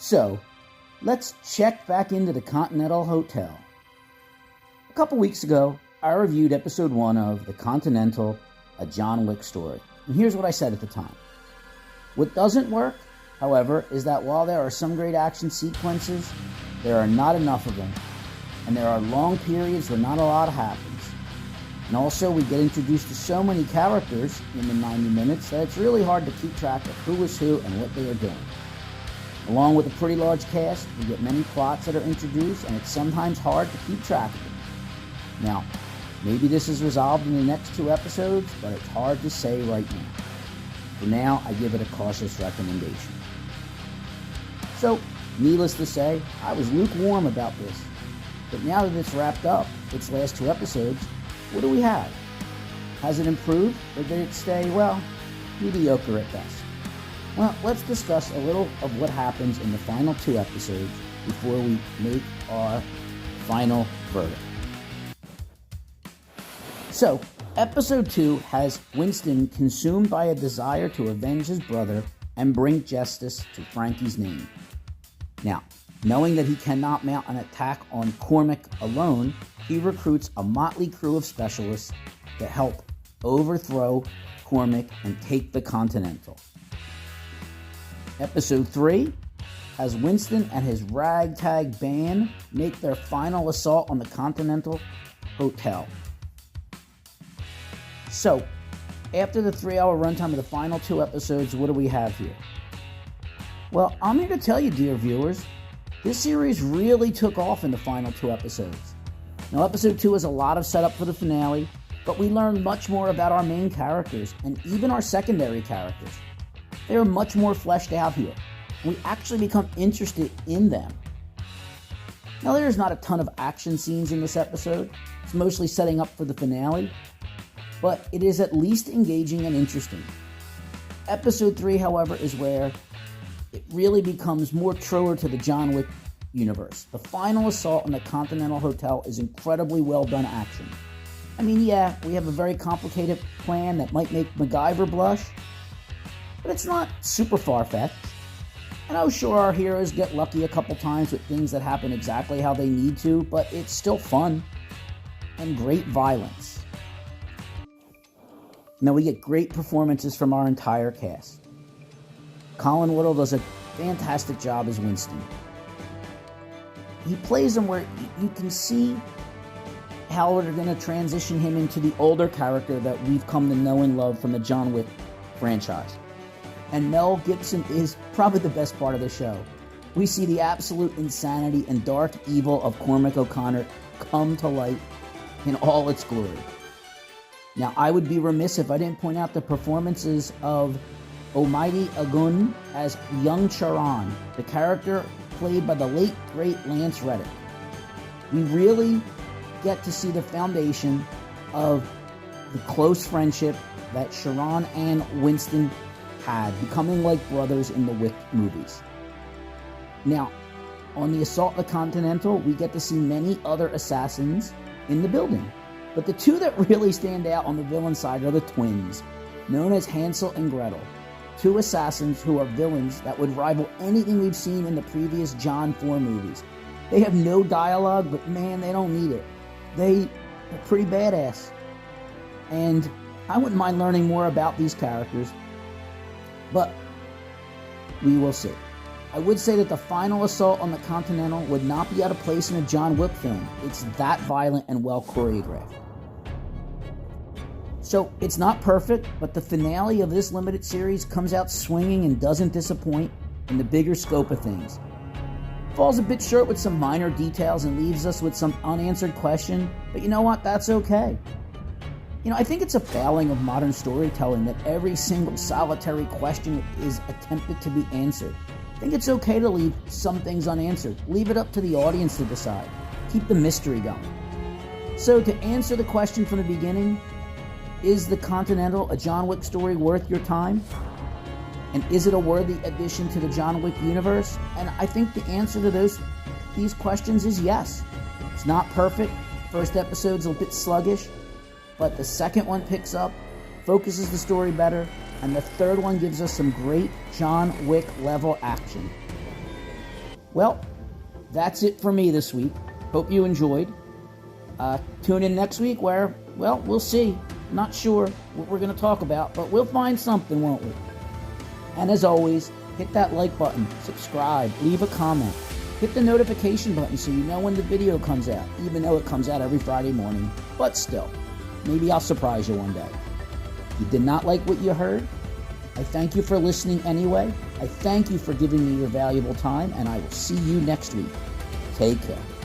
So, let's check back into the Continental Hotel. A couple weeks ago, I reviewed episode 1 of The Continental, a John Wick story. And here's what I said at the time. What doesn't work, however, is that while there are some great action sequences, there are not enough of them. And there are long periods where not a lot happens. And also, we get introduced to so many characters in the 90 minutes that it's really hard to keep track of who is who and what they are doing. Along with a pretty large cast, we get many plots that are introduced, and it's sometimes hard to keep track of them. Now, maybe this is resolved in the next 2 episodes, but it's hard to say right now. For now, I give it a cautious recommendation. So, needless to say, I was lukewarm about this. But now that it's wrapped up, its last 2 episodes, what do we have? Has it improved, or did it stay, well, mediocre at best? Well, let's discuss a little of what happens in the final 2 episodes before we make our final verdict. So, episode 2 has Winston consumed by a desire to avenge his brother and bring justice to Frankie's name. Now, knowing that he cannot mount an attack on Cormac alone, he recruits a motley crew of specialists to help overthrow Cormac and take the Continental. Episode 3 has Winston and his ragtag band make their final assault on the Continental Hotel. So, after the 3-hour runtime of the final 2 episodes, what do we have here? Well, I'm here to tell you, dear viewers, this series really took off in the final 2 episodes. Now, episode 2 is a lot of setup for the finale, but we learn much more about our main characters and even our secondary characters. They are much more fleshed out here. We actually become interested in them. Now, there's not a ton of action scenes in this episode. It's mostly setting up for the finale, but it is at least engaging and interesting. Episode 3, however, is where it really becomes more truer to the John Wick universe. The final assault on the Continental Hotel is incredibly well done action. I mean, yeah, we have a very complicated plan that might make MacGyver blush, but it's not super far-fetched. And oh, sure, our heroes get lucky a couple times with things that happen exactly how they need to, but it's still fun and great violence. Now, we get great performances from our entire cast. Colin Woodall does a fantastic job as Winston. He plays him where you can see how they're going to transition him into the older character that we've come to know and love from the John Wick franchise. And Mel Gibson is probably the best part of the show. We see the absolute insanity and dark evil of Cormac O'Connor come to light in all its glory. Now, I would be remiss if I didn't point out the performances of Almighty Agun as young Charon, the character played by the late, great Lance Reddick. We really get to see the foundation of the close friendship that Charon and Winston had, becoming like brothers in the Wick movies. Now, on the assault of the Continental, we get to see many other assassins in the building. But the 2 that really stand out on the villain side are the twins, known as Hansel and Gretel. 2 assassins who are villains that would rival anything we've seen in the previous John 4 movies. They have no dialogue, but man, they don't need it. They are pretty badass. And I wouldn't mind learning more about these characters, but we will see. I would say that the final assault on the Continental would not be out of place in a John Wick film. It's that violent and well choreographed. So, it's not perfect, but the finale of this limited series comes out swinging and doesn't disappoint in the bigger scope of things. Falls a bit short with some minor details and leaves us with some unanswered question, but you know what? That's okay. I think it's a failing of modern storytelling that every single solitary question is attempted to be answered. I think it's okay to leave some things unanswered. Leave it up to the audience to decide. Keep the mystery going. So, to answer the question from the beginning, is the Continental a John Wick story worth your time? And is it a worthy addition to the John Wick universe? And I think the answer to these questions is yes. It's not perfect. First episode's a bit sluggish, but the second one picks up, focuses the story better, and the third one gives us some great John Wick level action. Well, that's it for me this week. Hope you enjoyed. Tune in next week where, well, we'll see. Not sure what we're going to talk about, but we'll find something, won't we? And as always, hit that like button, subscribe, leave a comment. Hit the notification button so you know when the video comes out, even though it comes out every Friday morning. But still, maybe I'll surprise you one day. If you did not like what you heard, I thank you for listening anyway. I thank you for giving me your valuable time, and I will see you next week. Take care.